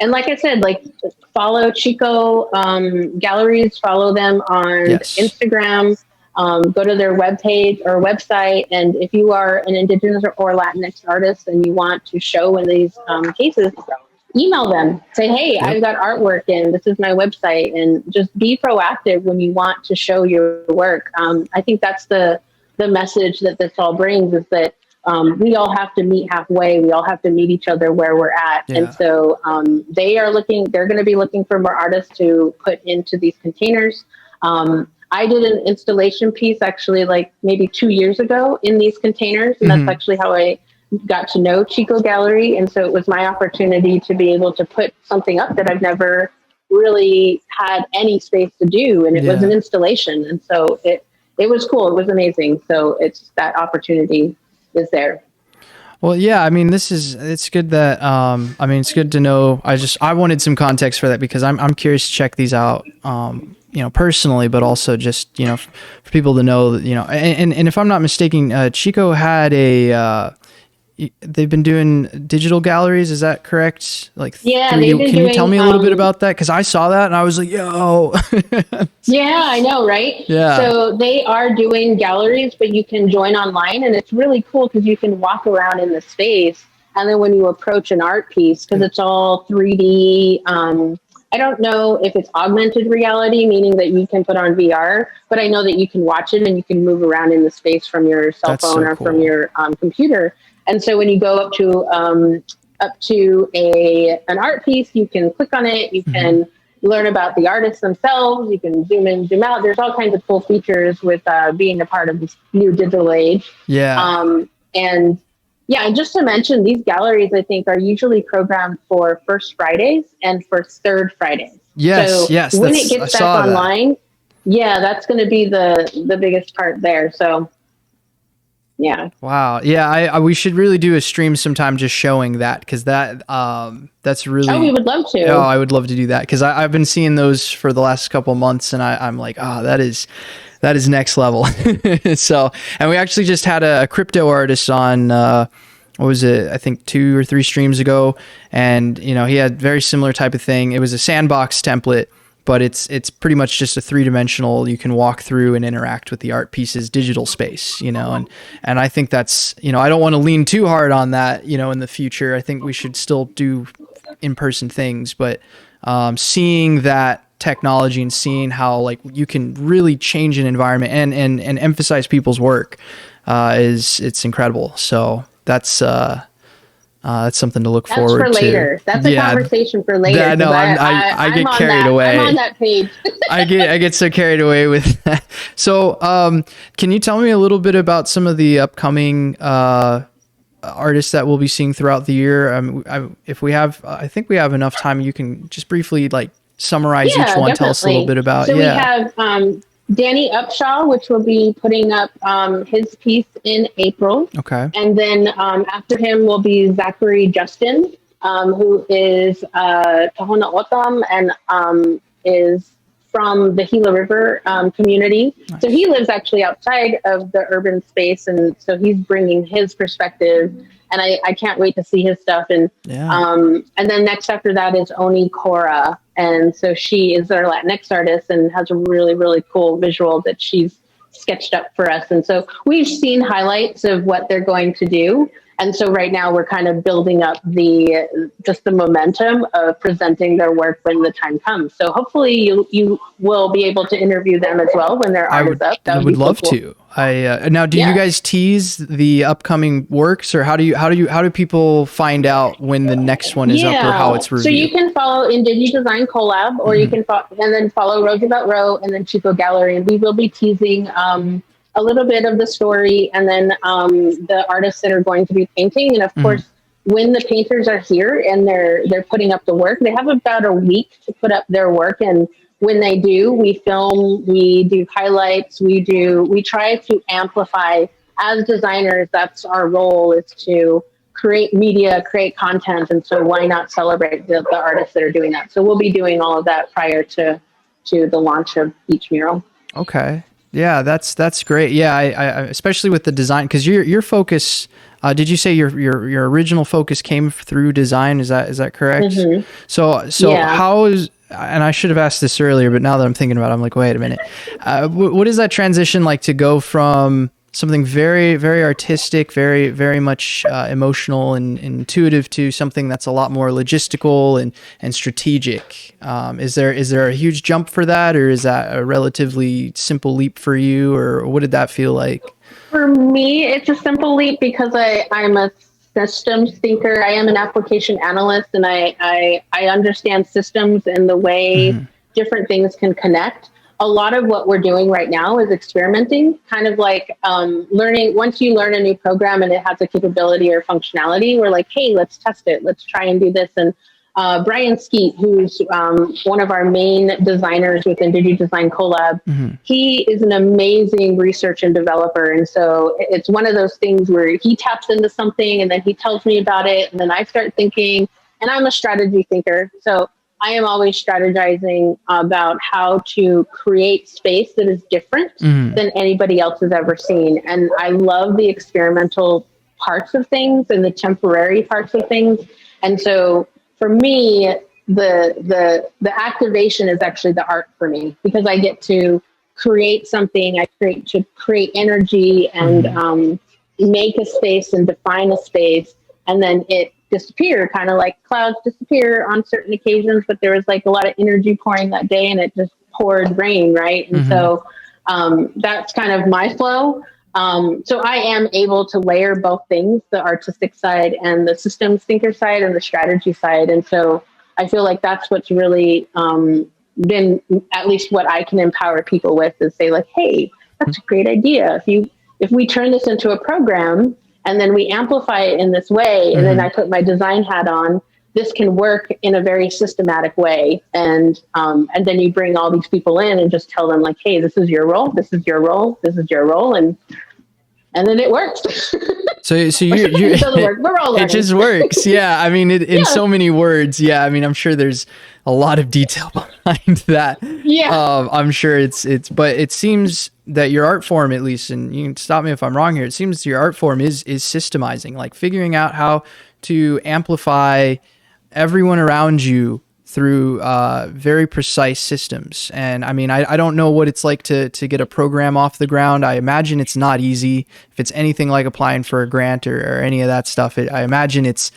And like I said, like follow Chico galleries, follow them on Yes. Instagram. Go to their webpage or website, and if you are an Indigenous or Latinx artist and you want to show in these cases, email them. Say, hey, Yep. I've got artwork, and this is my website, and just be proactive when you want to show your work. I think that's the message that this all brings, is that we all have to meet halfway. We all have to meet each other where we're at. Yeah. And so they're going to be looking for more artists to put into these containers. I did an installation piece actually like maybe 2 years ago in these containers. And that's actually how I got to know Chico Gallery. And so it was my opportunity to be able to put something up that I've never really had any space to do. And it was an installation. And so it was cool. It was amazing. So it's that opportunity is there. Well, yeah, I mean, it's good that, I mean, it's good to know. I wanted some context for that because I'm curious to check these out, you know, personally, but also just, you know, for people to know that, you know, and if I'm not mistaken, Chico had they've been doing digital galleries. Is that correct? Like, yeah, 3D. Can you tell me a little bit about that? Cause I saw that and I was like, yo. Yeah, I know. Right. Yeah. So they are doing galleries, but you can join online, and it's really cool because you can walk around in the space. And then when you approach an art piece, because it's all 3D, I don't know if it's augmented reality, meaning that you can put on VR, but I know that you can watch it and you can move around in the space from your cell phone or from your computer. And so when you go up to an art piece, you can click on it. You can learn about the artists themselves. You can zoom in, zoom out. There's all kinds of cool features with being a part of this new digital age. Yeah. And yeah, and just to mention, these galleries, I think, are usually programmed for First Fridays and for Third Fridays. Yes, so yes. When it gets back online, yeah, that's going to be the biggest part there. So, yeah. Wow. Yeah, we should really do a stream sometime just showing that, because that's really. Oh, we would love to. Oh, I would love to do that, because I've been seeing those for the last couple of months, and I'm like, oh, that is next level. So, and we actually just had a crypto artist on, what was it? I think 2 or 3 streams ago. And, you know, he had very similar type of thing. It was a sandbox template, but it's pretty much just a 3-dimensional, you can walk through and interact with the art pieces digital space, you know, and I think that's, you know, I don't want to lean too hard on that, you know, in the future. I think we should still do in-person things, but seeing that technology and seeing how like you can really change an environment and emphasize people's work it's incredible. So that's something to look forward to. That's for later. That's a conversation for later. Yeah, no, I get carried away. I'm on that page. I get so carried away with that. So can you tell me a little bit about some of the upcoming artists that we'll be seeing throughout the year? I think we have enough time. You can just briefly like summarize each one. Definitely. Tell us a little bit about. So we have Danny Upshaw, which will be putting up his piece in April. Okay. And then after him will be Zachary Justin, who is Tahona Otam and is from the Gila River community. Nice. So he lives actually outside of the urban space, and so he's bringing his perspective. And I can't wait to see his stuff. And then next after that is Oni Cora. And so she is our Latinx artist and has a really, really cool visual that she's sketched up for us. And so we've seen highlights of what they're going to do. And so right now we're kind of building up the momentum of presenting their work when the time comes. So hopefully you will be able to interview them as well when their art is up. I would love to. Now, do you guys tease the upcoming works, or how do people find out when the next one is up or how it's reviewed? So you can follow Indigi Design Collab, or you can and then follow Roosevelt Row and then Chico Gallery, and we will be teasing a little bit of the story, and then the artists that are going to be painting. And of course, when the painters are here and they're putting up the work, they have about a week to put up their work. And when they do, we film, we do highlights, we try to amplify. As designers, that's our role, is to create media, create content. And so why not celebrate the artists that are doing that? So we'll be doing all of that prior to the launch of each mural. Okay. Yeah, that's great. Yeah, I especially with the design, because your focus. Did you say your original focus came through design? Is that correct? Mm-hmm. So Yeah. how is, and I should have asked this earlier, but now that I'm thinking about it, I'm like, wait a minute. What is that transition like to go from something very, very artistic, very, very much emotional and intuitive to something that's a lot more logistical and strategic? Is there a huge jump for that, or is that a relatively simple leap for you, or what did that feel like? For me, it's a simple leap because I'm a systems thinker. I am an application analyst, and I understand systems and the way different things can connect. A lot of what we're doing right now is experimenting, kind of like learning. Once you learn a new program and it has a capability or functionality, we're like, hey, let's test it. Let's try and do this. And Brian Skeet, who's one of our main designers within DigiDesign Collab, he is an amazing research and developer. And so it's one of those things where he taps into something and then he tells me about it. And then I start thinking, and I'm a strategy thinker. So I am always strategizing about how to create space that is different than anybody else has ever seen. And I love the experimental parts of things and the temporary parts of things. And so for me, the activation is actually the art for me, because I get to create something. I create energy and make a space and define a space, and then it disappear, kind of like clouds disappear on certain occasions. But there was like a lot of energy pouring that day, and it just poured rain, right? And so that's kind of my flow. So I am able to layer both things, the artistic side and the systems thinker side and the strategy side. And so I feel like that's what's really been at least what I can empower people with, is say like, hey, that's a great idea. If we turn this into a program and then we amplify it in this way, and then I put my design hat on, this can work in a very systematic way. And then you bring all these people in and just tell them like, hey, this is your role, this is your role, this is your role. And then it works. So you it doesn't work. We're all learning. It just works. Yeah. I mean, in so many words. Yeah. I mean, I'm sure there's a lot of detail behind that. Yeah. I'm sure but it seems that your art form, at least, and you can stop me if I'm wrong here, it seems your art form is systemizing, like figuring out how to amplify everyone around you through very precise systems. And I mean, I don't know what it's like to get a program off the ground. I imagine it's not easy. If it's anything like applying for a grant or any of that stuff, I imagine it's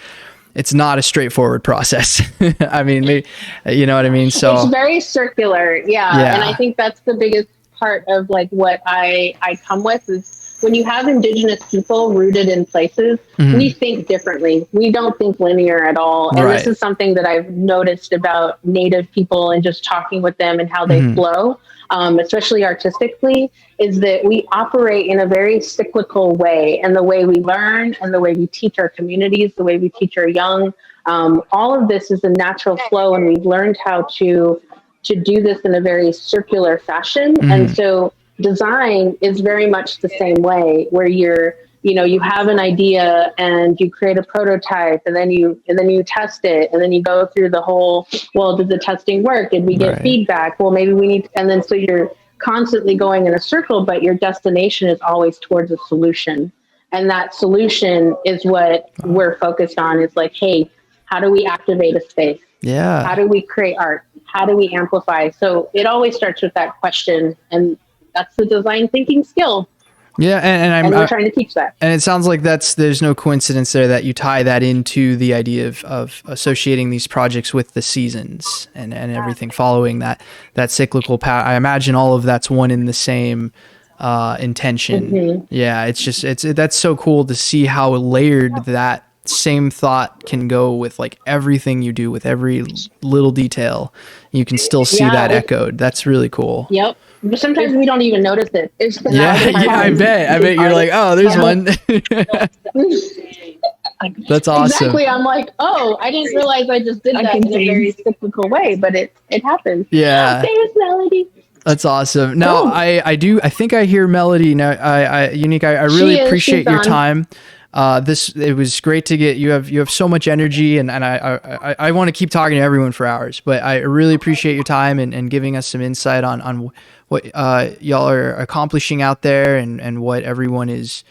not a straightforward process. I mean, maybe, you know what I mean? So it's very circular. Yeah. And I think that's the biggest part of like what I come with is, when you have indigenous people rooted in places, we think differently. We don't think linear at all. And this is something that I've noticed about Native people and just talking with them and how they flow, especially artistically, is that we operate in a very cyclical way. And the way we learn and the way we teach our communities, the way we teach our young, all of this is a natural flow. And we've learned how to do this in a very circular fashion. And so design is very much the same way, where you have an idea and you create a prototype, and then you test it, and then you go through the whole, well, did the testing work? Did we get feedback? Well, maybe we need, and then so you're constantly going in a circle, but your destination is always towards a solution. And that solution is what we're focused on. It's like, hey, how do we activate a space? Yeah. How do we create art? How do we amplify? So it always starts with that question, and that's the design thinking skill. Yeah, and we're trying to teach that. And it sounds like there's no coincidence there that you tie that into the idea of associating these projects with the seasons and everything following that cyclical path. I imagine all of that's one in the same intention. Yeah, that's so cool to see how layered that same thought can go with like everything you do, with every little detail. You can still see that echoed. That's really cool. Yep. But sometimes we don't even notice it. I bet you're like, oh, there's one. That's awesome. Exactly. I'm like, oh, I didn't realize I just did that in a very cyclical way, but it happens. Yeah. There's Melody. That's awesome. Now, I think I hear Melody now. Unique. I really appreciate your time. It was great to get you have so much energy, and I want to keep talking to everyone for hours, but I really appreciate your time and giving us some insight on what y'all are accomplishing out there, and what everyone is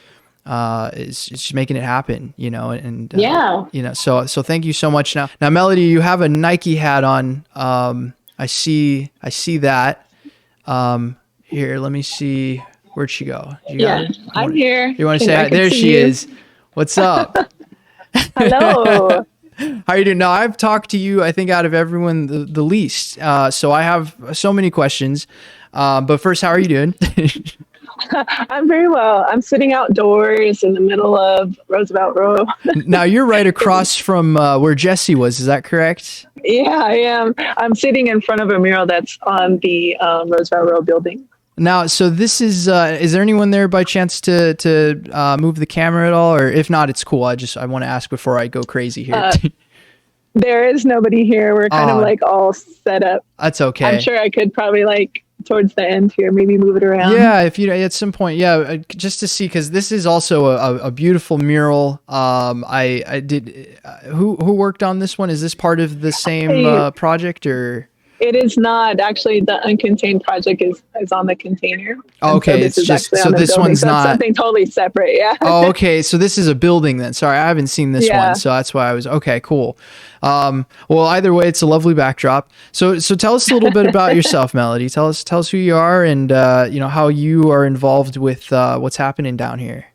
just making it happen, you know, and you know, so thank you so much. Now, Melody, you have a Nike hat on. I see that. Here, let me see. Where'd she go? I'm here. You want to say hi? There she is. What's up? Hello. How are you doing? Now, I've talked to you, I think, out of everyone the least. So I have so many questions. But first, how are you doing? I'm very well. I'm sitting outdoors in the middle of Roosevelt Row. Now, you're right across from where Jesse was. Is that correct? Yeah, I am. I'm sitting in front of a mural that's on the Roosevelt Row building. Now, so this is there anyone there by chance to move the camera at all? Or if not, it's cool. I want to ask before I go crazy here. There is nobody here. We're kind of like all set up. That's okay. I'm sure I could probably like towards the end here, maybe move it around. Yeah, if you at some point, yeah, just to see, because this is also a beautiful mural. I did. Who worked on this one? Is this part of the same project or? It is not actually. The Uncontained project is on the container. Oh, okay, it's just so this building. one's not something totally separate. Yeah. Oh, okay. So this is a building then. Sorry, I haven't seen this one, so that's why I was okay. Cool. Well, either way, it's a lovely backdrop. So tell us a little bit about yourself, Melody. Tell us who you are and you know how you are involved with what's happening down here.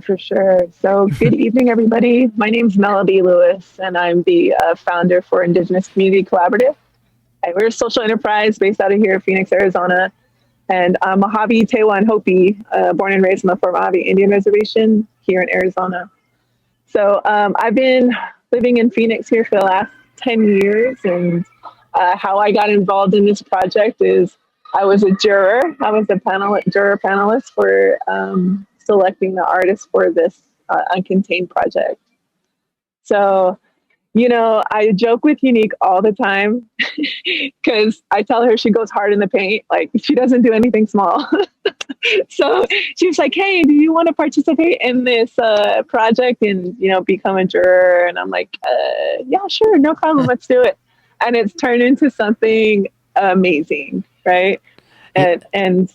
For sure. So good evening, everybody. My name's Melody Lewis, and I'm the founder for Indigenous Community Collaborative. We're a social enterprise based out of here, Phoenix, Arizona. And I'm Mojave, Tewa, and Hopi, born and raised on the Fort Mojave Indian Reservation here in Arizona. So I've been living in Phoenix here for the last 10 years. And how I got involved in this project is I was a juror. I was a juror panelist for selecting the artist for this Uncontained project. So, you know, I joke with Unique all the time because I tell her she goes hard in the paint. Like, she doesn't do anything small. So she's like, hey, do you want to participate in this project and, you know, become a juror? And I'm like, yeah, sure, no problem. Let's do it. And it's turned into something amazing, right? And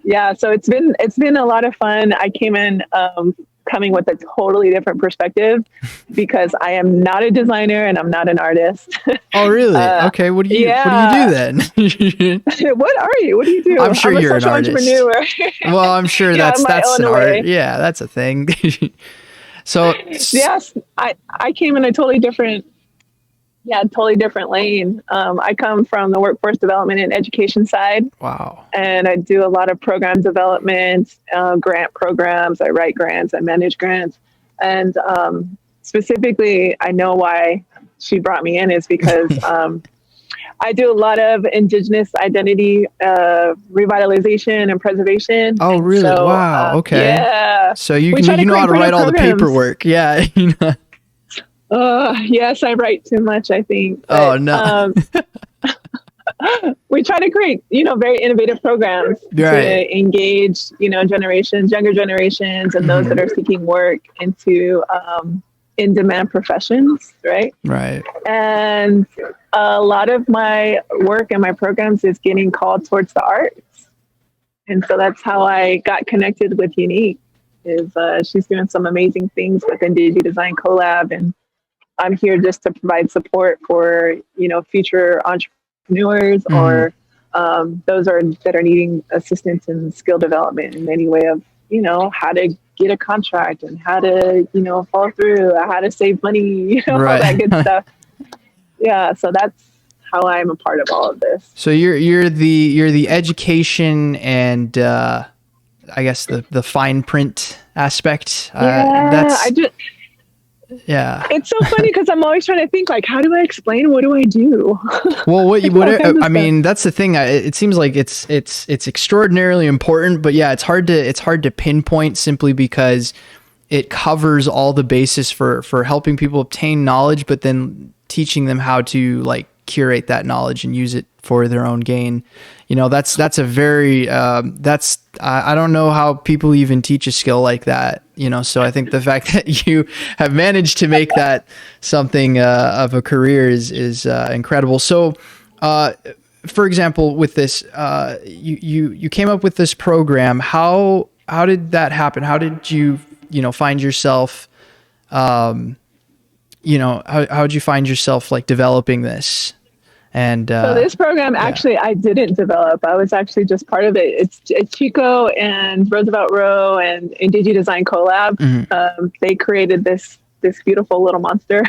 yeah, so it's been a lot of fun. I came in coming with a totally different perspective because I am not a designer and I'm not an artist. Oh, really? Okay. What do you do then? What are you? What do you do? I'm sure you're an artist. Entrepreneur. Well, I'm sure that's an art. Yeah, that's a thing. So yes, I came in a totally different lane. I come from the workforce development and education side. Wow. And I do a lot of program development, grant programs. I write grants, I manage grants. And specifically, I know why she brought me in is because I do a lot of Indigenous identity revitalization and preservation. Oh, really? So, wow. Okay. Yeah. So you know how to write all the paperwork. Yeah. You know. Yes, I write too much, I think. But, oh, no. We try to create, you know, very innovative programs to engage, you know, younger generations and those that are seeking work into in-demand professions, right? Right. And a lot of my work and my programs is getting called towards the arts. And so that's how I got connected with Unique, is she's doing some amazing things with Indigi Design Collab, and I'm here just to provide support for, you know, future entrepreneurs or those that are needing assistance in skill development in any way of, you know, how to get a contract and how to, you know, follow through, how to save money, you know, all that good stuff. Yeah. So that's how I'm a part of all of this. So you're the education and I guess the fine print aspect. Yeah. It's so funny because I'm always trying to think, like, how do I explain? What do I do? Well, I mean, that's the thing. It seems like it's extraordinarily important, but yeah, it's hard to pinpoint simply because it covers all the basis for helping people obtain knowledge, but then teaching them how to like curate that knowledge and use it for their own gain. You know, that's a very, I don't know how people even teach a skill like that, you know? So I think the fact that you have managed to make that something of a career is incredible. So for example, with this, you came up with this program. How did that happen? How did you find yourself, how did you find yourself like developing this? And so this program, actually, I didn't develop. I was actually just part of it. It's Chico and Roosevelt Row and Digi Design Collab. They created this beautiful little monster,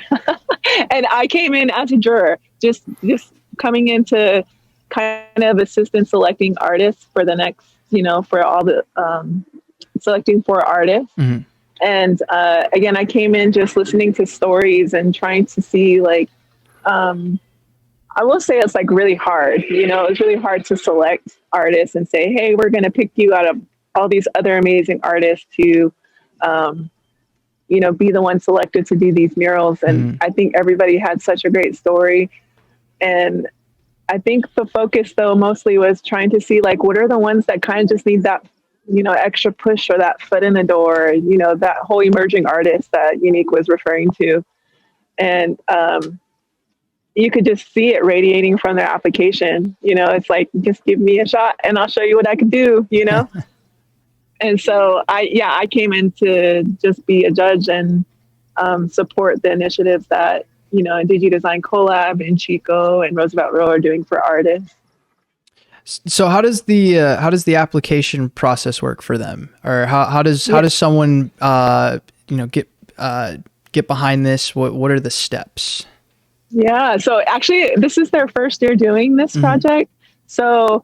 and I came in as a juror, just coming in to kind of assist in selecting artists for the next, for all the selecting 4 artists. And again, I came in just listening to stories and trying to see like. I will say it's like really hard, it's really hard to select artists and say, hey, we're going to pick you out of all these other amazing artists to, be the one selected to do these murals. And I think everybody had such a great story. And I think the focus though, mostly was trying to see like, what are the ones that kind of just need that, extra push or that foot in the door, that whole emerging artist that Unique was referring to. And, you could just see it radiating from their application. It's like, just give me a shot and I'll show you what I can do, And so I came in to just be a judge and support the initiatives that, Digi Design Collab and Chico and Roosevelt Row are doing for artists. So how does the application process work for them? Or how does someone, get behind this? What are the steps? Yeah. So actually, this is their first year doing this project. So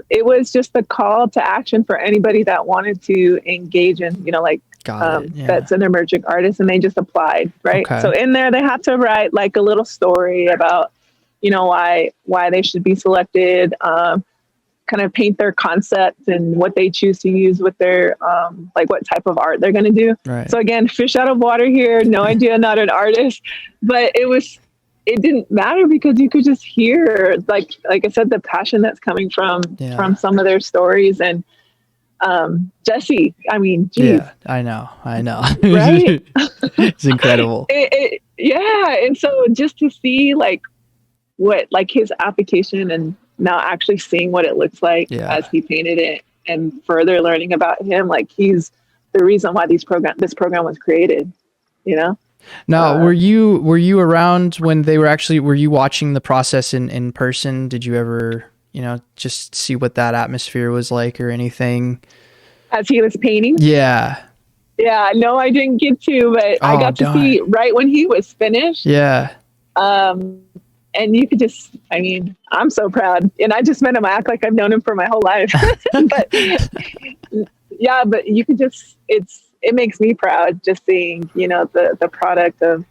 it was just a call to action for anybody that wanted to engage in, that's an emerging artist, and they just applied. Right. Okay. So in there, they have to write like a little story about, why they should be selected, kind of paint their concept and what they choose to use with their, like what type of art they're going to do. Right. So again, fish out of water here, no idea, not an artist, but it didn't matter because you could just hear, like I said, the passion that's coming from some of their stories. And Jesse, I mean, geez. Yeah, I know. Right? It's incredible. And so just to see like what, like his application and now actually seeing what it looks like as he painted it and further learning about him, like he's the reason why this program was created, Now, were you around when they were you watching the process in person? Did you ever, just see what that atmosphere was like or anything? As he was painting? Yeah. Yeah, no, I didn't get to, but I got to see right when he was finished. Yeah. And you could just, I mean, I'm so proud. And I just met him. I act like I've known him for my whole life. But yeah, but you could just, it makes me proud just seeing, the product of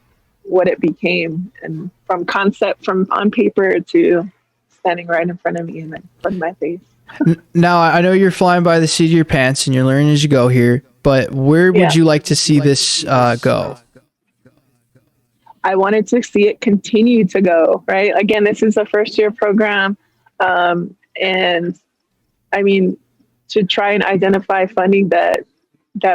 what it became, and from concept, from on paper to standing right in front of me and in front of my face. Now, I know you're flying by the seat of your pants and you're learning as you go here, but where would you like to see this go? I wanted to see it continue to go, right? Again, this is a first year program. And I mean, to try and identify funding that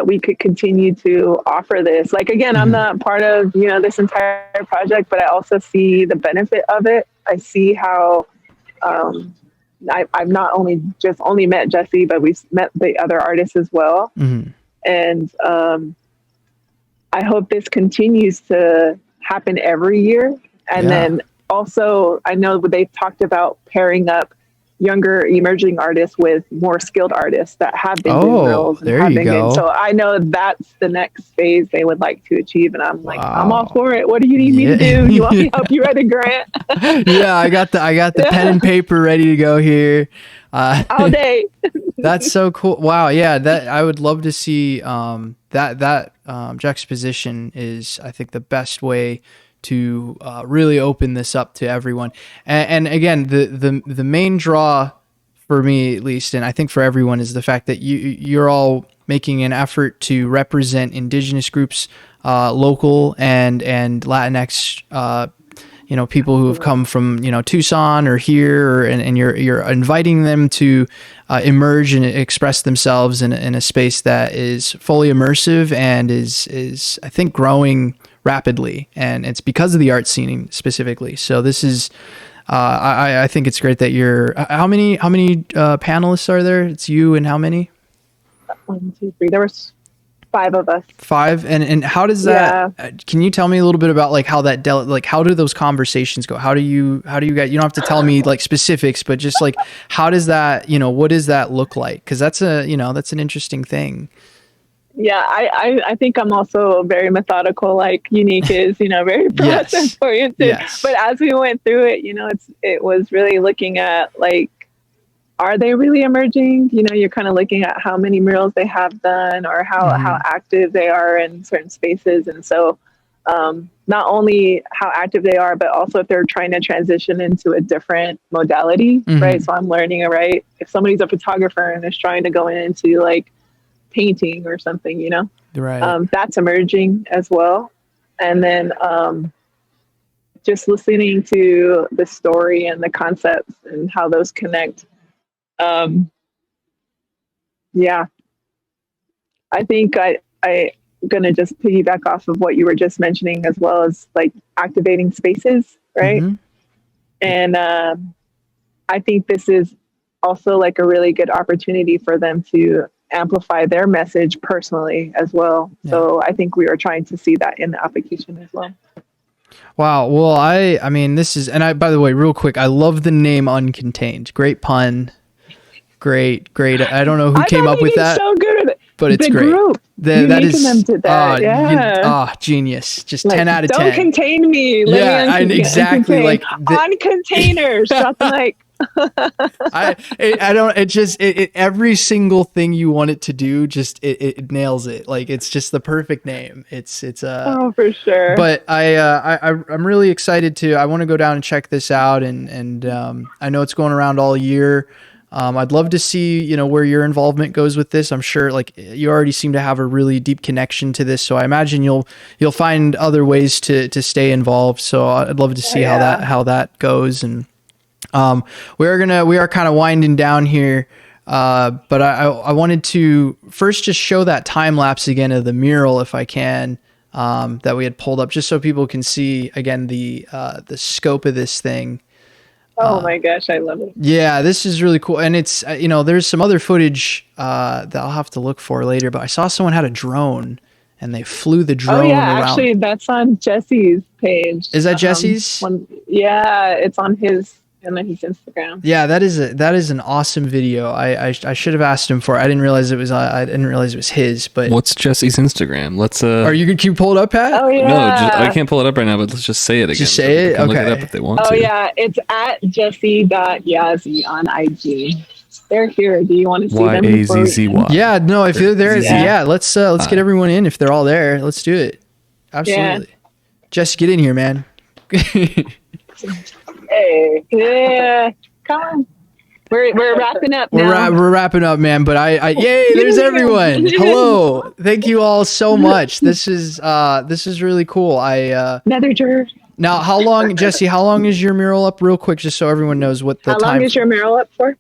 we could continue to offer this. Like, again, I'm not part of, this entire project, but I also see the benefit of it. I see how, I've not only met Jesse, but we've met the other artists as well. And, I hope this continues to happen every year. And then also, I know they've talked about pairing up younger emerging artists with more skilled artists that have been doing murals. There you go. So I know that's the next phase they would like to achieve. And I'm like, I'm all for it. What do you need me to do? You want me to help you write a grant? Yeah, I got the pen and paper ready to go here. All day. That's so cool. Wow. Yeah. That I would love to see, that juxtaposition is, I think, the best way to really open this up to everyone. And again, the main draw for me, at least, and I think for everyone, is the fact that you're all making an effort to represent indigenous groups, local and Latinx, people who have come from, Tucson or here, and you're inviting them to emerge and express themselves in a space that is fully immersive and is I think growing rapidly, and it's because of the art scene specifically. So this is I think it's great that you're. How many panelists are there? It's you and how many? 1, 2, 3. There was 5 of us. 5, and how does that? Can you tell me a little bit about like how that like how do those conversations go? How do you guys? You don't have to tell me like specifics, but just like how does that? What does that look like? Because that's that's an interesting thing. Yeah, I think I'm also very methodical, like Unique is, very process oriented. Yes. But as we went through it, it was really looking at like, are they really emerging? You're kind of looking at how many murals they have done or how active they are in certain spaces. And so not only how active they are, but also if they're trying to transition into a different modality, right? So I'm learning, right? If somebody's a photographer and is trying to go into like painting or something, right, that's emerging as well. And then just listening to the story and the concepts and how those connect. I think I'm gonna just piggyback off of what you were just mentioning, as well as like activating spaces, right? And I think this is also like a really good opportunity for them to amplify their message personally as well. So I think we are trying to see that in the application as well. Wow. Well, I mean, this is, and by the way, real quick, I love the name Uncontained. Great pun. Great. I don't know who came up with that. So good at it. But it's the great. Group. That is them did that. Genius. Just like, 10 out of 10. Don't contain me. Exactly. Like on containers. Drop the mic. Every single thing you want it to do, just it nails it. Like it's just the perfect name. It's oh, for sure. But I'm really excited I want to go down and check this out, and I know it's going around all year. I'd love to see, where your involvement goes with this. I'm sure like you already seem to have a really deep connection to this. So I imagine you'll find other ways to stay involved. So I'd love to see how that goes. And we are kind of winding down here. But I wanted to first just show that time lapse again of the mural, if I can, that we had pulled up, just so people can see again, the scope of this thing. Oh my gosh, I love it. Yeah, this is really cool. And it's, there's some other footage that I'll have to look for later, but I saw someone had a drone and they flew the drone around. Actually, that's on Jesse's page. Is that Jesse's? It's on his Instagram. Yeah, that is an awesome video. I should have asked him for it. I didn't realize it was his. But what's Jesse's Instagram? Let's Are you gonna pull it up, Pat? Oh yeah. No, I can't pull it up right now. But let's just say it again. Just say it. Okay. Look it up if they want to. Oh yeah, it's at Jesse.Yazzie on IG. They're here. Do you want to see them? Yazzy. Yeah. No. If they're there, let's get everyone in. If they're all there, let's do it. Absolutely. Yeah. Jesse, get in here, man. Hey, yeah, come on. We're wrapping up now. We're wrapping up, man. But yay! There's everyone. Hello, thank you all so much. This is really cool. Another jerk. Now, how long, Jesse? How long is your mural up? Real quick, just so everyone knows what the time. How long is your mural up for?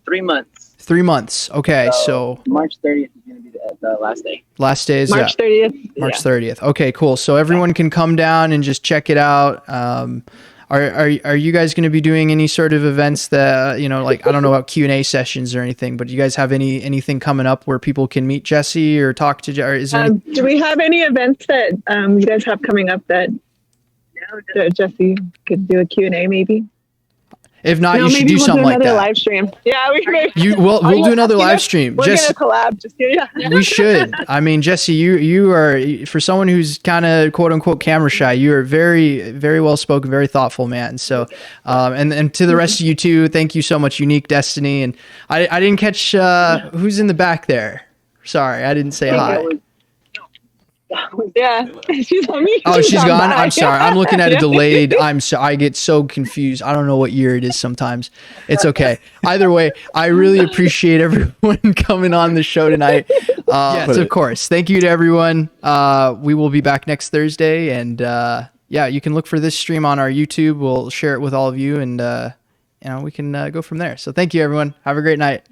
3 months. 3 months. Okay, so March 30th is going to be the last day. Last day is March 30th. March 30th. Okay, cool. So everyone can come down and just check it out. Are you guys going to be doing any sort of events that, like, I don't know about Q&A sessions or anything, but do you guys have anything coming up where people can meet Jesse or talk to, or is there do we have any events that you guys have coming up that Jesse could do a Q&A maybe? If not, you should do something like that. Live stream. Yeah, we'll do another live stream. We're gonna collab. We should. I mean, Jesse, you are, for someone who's kind of quote unquote camera shy, you are very, very well spoken, very thoughtful man. So, and to the rest of you too, thank you so much, Unique, Destiny, and I didn't catch who's in the back there. Sorry, I didn't say hi. Yeah, she's on me. Oh, she's gone. By. I'm sorry. I'm looking at a delayed. I get so confused. I don't know what year it is sometimes. It's okay. Either way, I really appreciate everyone coming on the show tonight. Yes, of course. Thank you to everyone. We will be back next Thursday, and you can look for this stream on our YouTube. We'll share it with all of you, and we can go from there. So thank you, everyone. Have a great night.